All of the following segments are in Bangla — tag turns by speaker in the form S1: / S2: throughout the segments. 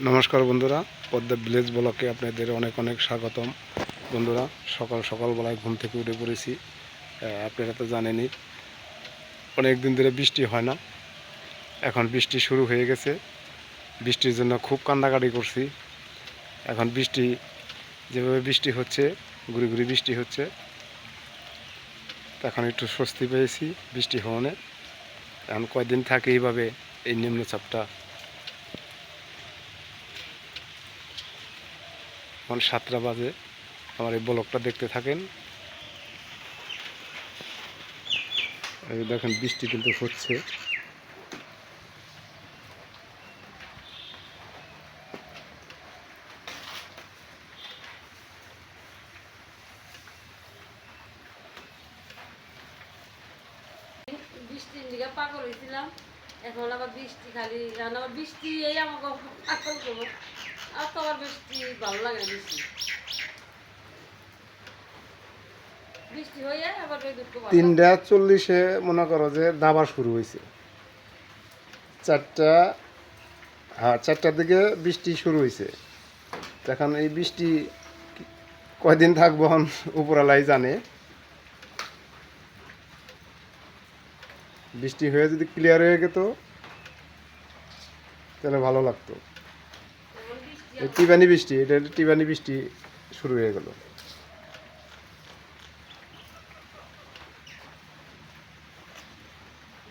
S1: নমস্কার বন্ধুরা, পদ্মা ভিলেজ ব্লকে আপনাদের অনেক অনেক স্বাগতম। বন্ধুরা, সকাল সকালবেলায় ঘুম থেকে উঠে পড়েছি। আপনারা তো জানেনই, অনেক দিন ধরে বৃষ্টি হয় না। এখন বৃষ্টি শুরু হয়ে গেছে। বৃষ্টির জন্য খুব কান্নাকাটি করছি। এখন বৃষ্টি যেভাবে বৃষ্টি হচ্ছে, ঘুরি ঘুরি বৃষ্টি হচ্ছে, এখন একটু স্বস্তি পেয়েছি বৃষ্টি হওয়ানে। এখন কয়দিন থাকে এইভাবে এই নিম্নচাপটা। এখন 7টা বাজে। আমার এই ব্লগটা দেখতে থাকেন। এই দেখেন বৃষ্টি কিন্তু হচ্ছে।
S2: বৃষ্টির দিকে পাগল হয়েছিলাম। এখন আবার বৃষ্টি খালি, এখন আবার বৃষ্টি এই আমাকে পাগল করবো। আর তো আবার বৃষ্টি ভালো লাগে না। বৃষ্টি বৃষ্টি হয়ে আবার ওই দুটো ভালো লাগে।
S1: 3:40 মনে করো যে দাবা শুরু হয়েছে। 4টার দিকে বৃষ্টি শুরু হয়েছে। এখন এই বৃষ্টি কয়দিন থাকবো উপরালাই জানে। বৃষ্টি হয়ে যদি ক্লিয়ার হয়ে যেত তাহলে ভালো লাগতো।
S2: এখন বৃষ্টি
S1: এই টিবানি বৃষ্টি, এটা টিবানি বৃষ্টি শুরু হয়ে গেল।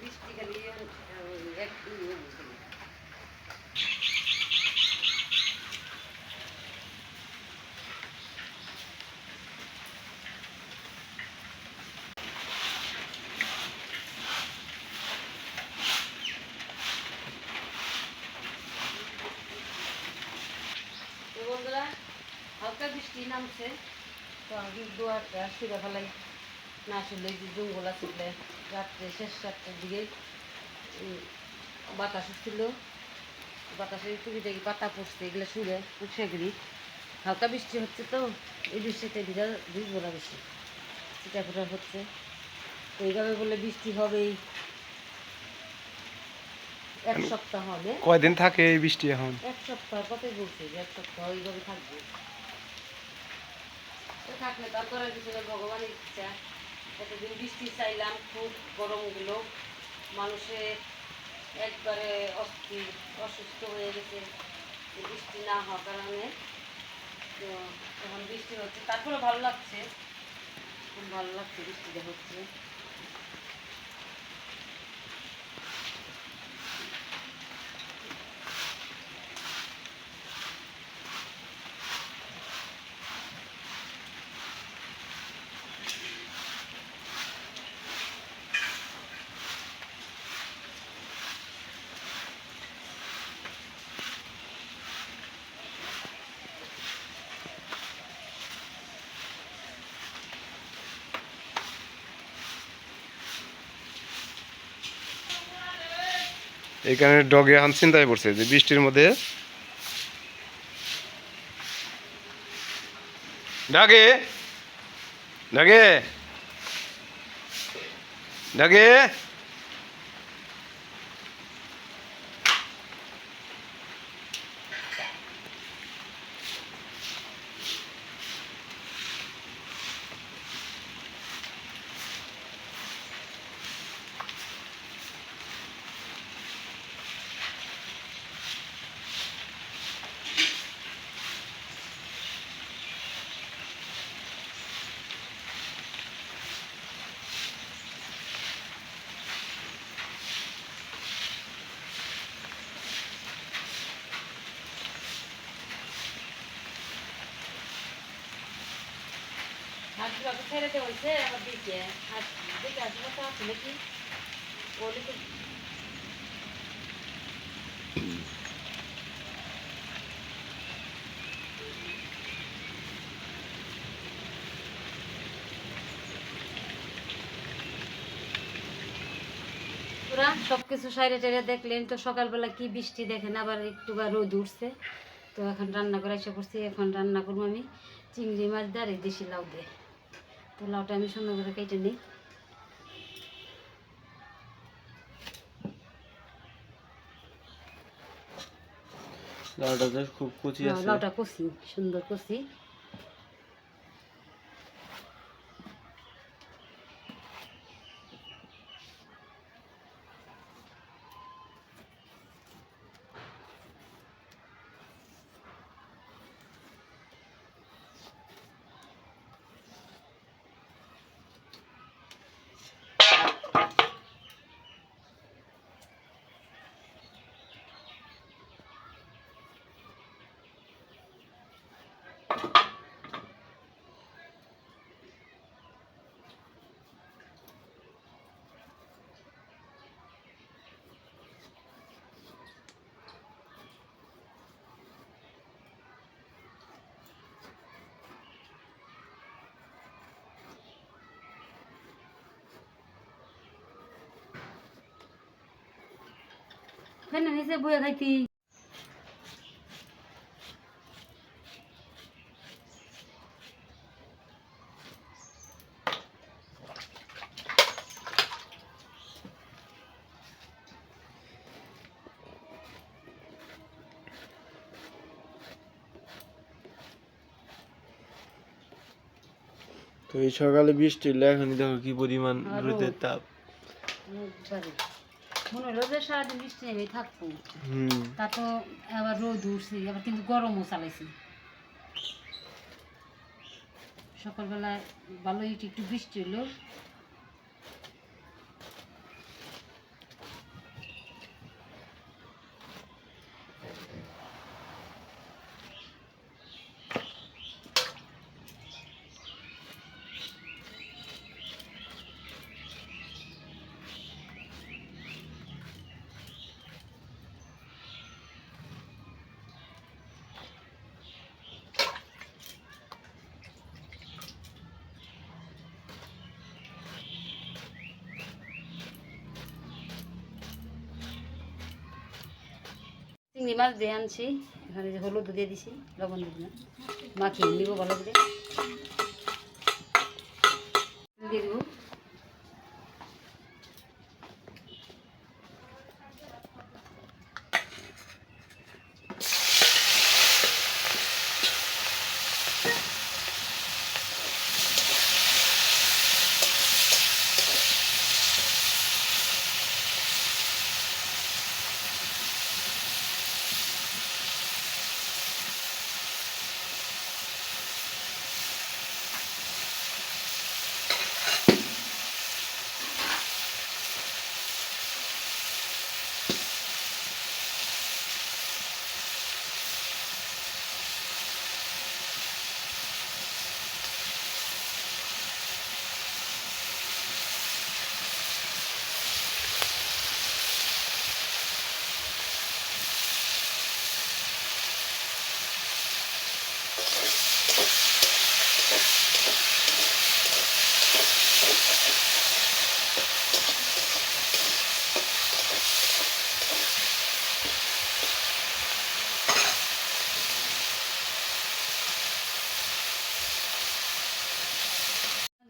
S2: বৃষ্টি খালি এক বন্ধুরা, হালকা বৃষ্টি নামছে। তো আমি দুয়ারটা শুয়ে ফেলাই। না শুনলে যে জঙ্গল আসলে রাত্রে শেষ 7টার দিকে বাতাস ছিল। বাতাসের টুকিটাকি পাতা পড়ছে, এগুলো শুয়ে উঠে গেলি। হালকা বৃষ্টি হচ্ছে, তো এই বৃষ্টিতে ভিজবো না বেশি। চিটা ফোটা হচ্ছে, তো এইভাবে বলে বৃষ্টি হবেই। 1 সপ্তাহ হবে।
S1: কয়দিন থাকে এই বৃষ্টি এখন?
S2: 1 সপ্তাহ কতই বলছে যে 1 সপ্তাহ এইভাবে থাকবে। তো থাকলে তারপরে কিছু ভগবানের ইচ্ছা। এতদিন বৃষ্টি চাইলাম, খুব গরম গুলো মানুষে একবারে অস্থির অসুস্থ হয়ে গেছে বৃষ্টি না হওয়ার কারণে। তো এখন বৃষ্টি হচ্ছে, তারপরে ভালো লাগছে, খুব ভালো লাগছে বৃষ্টিটা হচ্ছে।
S1: এইখানে ডগে এখন চিন্তায় পড়ছে যে বৃষ্টির মধ্যে ডাকে ডাকে ডাকে।
S2: হাঁসগুলোকে ছেড়ে দেওয়া হয়েছে আমার দিকে। হাঁস দিকে হাঁসগুলো তো আছে নাকি বলি তো। ওরা সবকিছু সাইডে টাইডে দেখলেন তো। সকালবেলা কি বৃষ্টি দেখেন, আবার একটু বা রোদ উঠছে। তো এখন রান্না করে এসে করছি। এখন রান্না করবো আমি চিংড়ি মাছ দিয়ে আর এই দেশি লাউ দিয়ে। তো লাউটা আমি সুন্দর করে কেটে নিই।
S3: লাউটা তো খুব কচি
S2: হ্যাঁ,
S3: আছে।
S2: লাউটা কষি, সুন্দর কষি। ফেনে নিচে বয়ে খাইতি।
S3: তো এই সকালে বৃষ্টি হলে এখনই দেখো কি পরিমাণ
S2: আর
S3: রোদের
S2: রোদ।
S3: তাপ।
S2: একবারে মনে হলো যে সারাদিন বৃষ্টি নেমে থাকবো,
S3: হুম।
S2: তা তো আবার রোদ উঠছে, আবার কিন্তু গরমও চালাইছে। সকালবেলায় ভালোই একটু একটু বৃষ্টি হলো। চিংড়ি মাছ দিয়ে আনছি, এখানে যে হলুদ দিয়ে দিছি, লবণ দিব না, মাখিয়ে নিব ভালো করে। দিয়ে দেবো।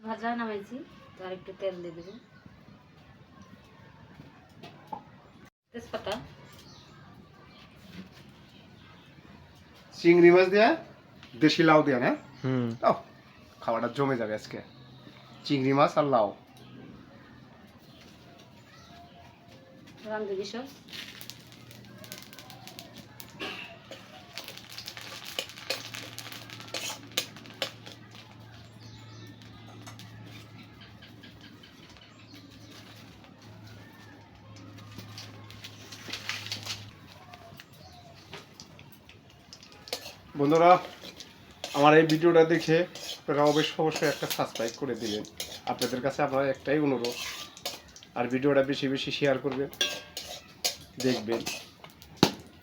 S2: ভাজা নামাইছি, তো আর একটু তেল দিয়ে দেবো, তেজপাতা।
S1: চিংড়ি মাছ দেয়া, দেশি লাউ দেয়া না?
S3: হুম।
S1: ও, খাওয়াটা জমে যাবে আজকে। চিংড়ি মাছ আর লাউ।
S2: রান্ধুনি সস।
S1: বন্ধুরা, আমার এই ভিডিওটা দেখে আপনারা অবশ্যই একটা সাবস্ক্রাইব করে দিবেন। আপনাদের কাছে আমার একটাই অনুরোধ, আর ভিডিওটা বেশি বেশি শেয়ার করবেন, দেখবেন।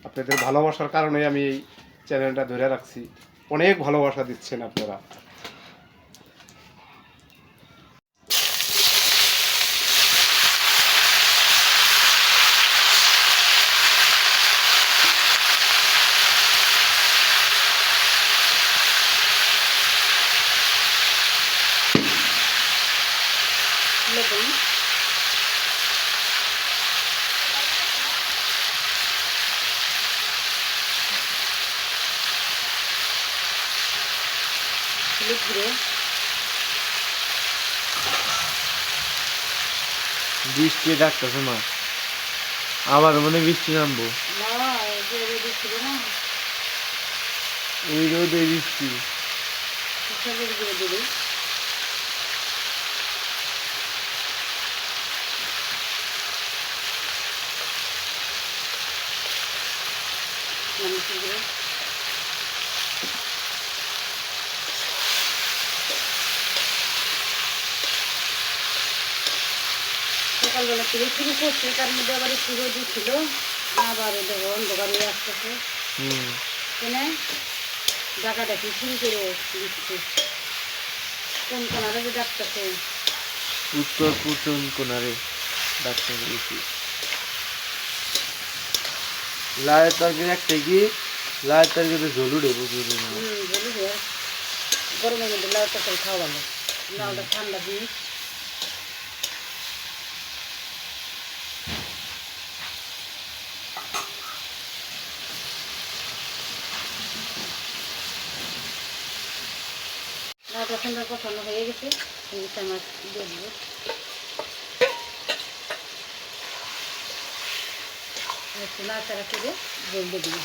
S1: আপনাদের ভালোবাসার কারণে আমি এই চ্যানেলটা ধরে রাখছি। অনেক ভালোবাসা দিচ্ছেন আপনারা।
S2: লবণ, হলুদ গুঁড়ো,
S3: বৃষ্টি ডাকতেছে মা, আবার মনে হয় বৃষ্টি নামবো।
S2: না এই যে রেডি ছিল না,
S3: এই রোদে বৃষ্টি।
S2: হলুদ গুঁড়ো দিবি, মরিচের গুঁড়ো, সকালবেলা থেকে শুরু করছে, তার মধ্যে আবার একটু রোদ ছিল, আবার দেখো অন্ধকার হয়ে আসতেছে,
S3: হুম,
S2: কেন ডাকাডাকি শুরু করে দিচ্ছে, কোন কোনারে যে ডাকতেছে।
S3: উত্তর পশ্চিম কোনারে ডাক্তার গেছি। লায়ের তরকারি একটা কি, লায়ের তরকারিতে ঝোল উঠে বুঝলি না।
S2: বলি যে গরমের মধ্যে লাউ তরকারি খাওয়া ভালো, লাউটা ঠান্ডা জিনিস। লাউটা সুন্দর পছন্দ হয়ে গেছে, ইলিশ মাছ দিয়ে দেবো। একটু নাড়াচাড়া করে জল দিয়ে দিবি।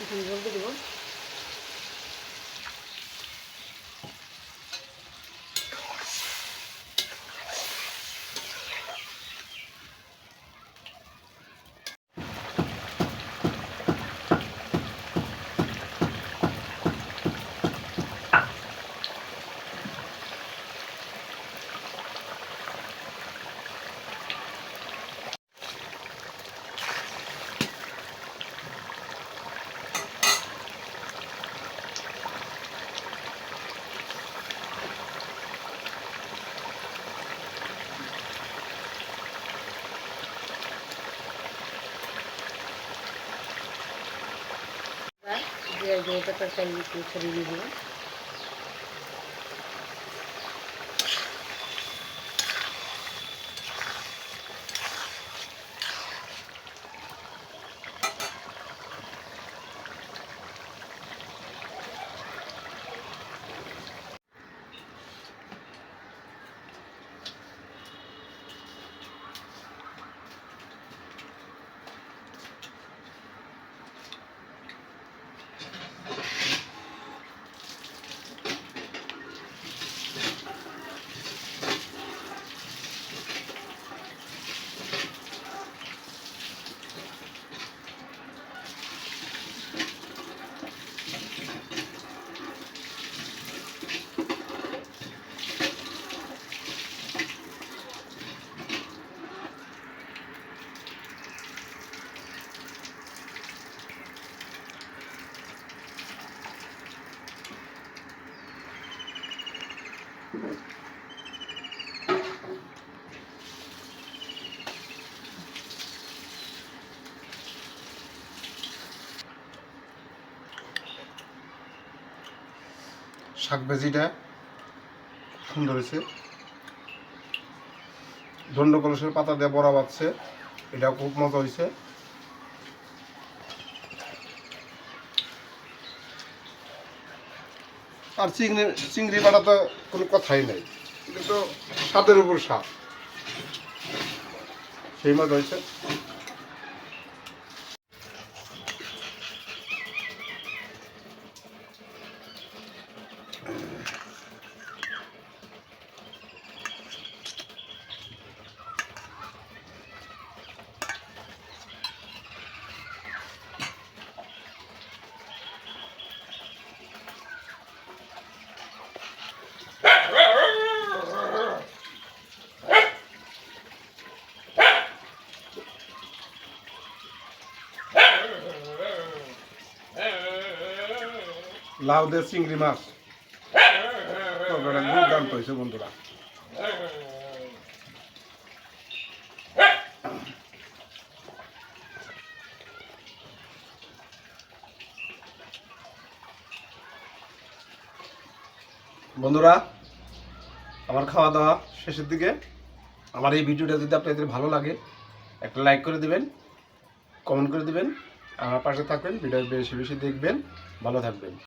S2: এখন জল দিয়ে দেবো। দিয়ে এটা তরকারি একটু ছড়িয়ে দিয়ে দেবো।
S1: শাক ভাজিটা সুন্দর হয়েছে, ধন্য কলসের পাতা দিয়ে বড়া বাচ্ছে, এটা খুব মজা হয়েছে। আর চিংড়ি বাটা তো কোনো কথাই নাই, এটা তো স্বাদের উপর স্বাদ, সেই মজা হয়েছে। লাউ দিয়ে চিংড়ি মাছ তরকারিটা দুর্দান্ত হয়েছে বন্ধুরা। বন্ধুরা, আমার খাওয়া দাওয়া শেষের দিকে। আমার এই ভিডিওটা যদি আপনাদের ভালো লাগে একটা লাইক করে দিবেন, কমেন্ট করে দিবেন, আমার পাশে থাকবেন, ভিডিও বেশি বেশি দেখবেন, ভালো থাকবেন।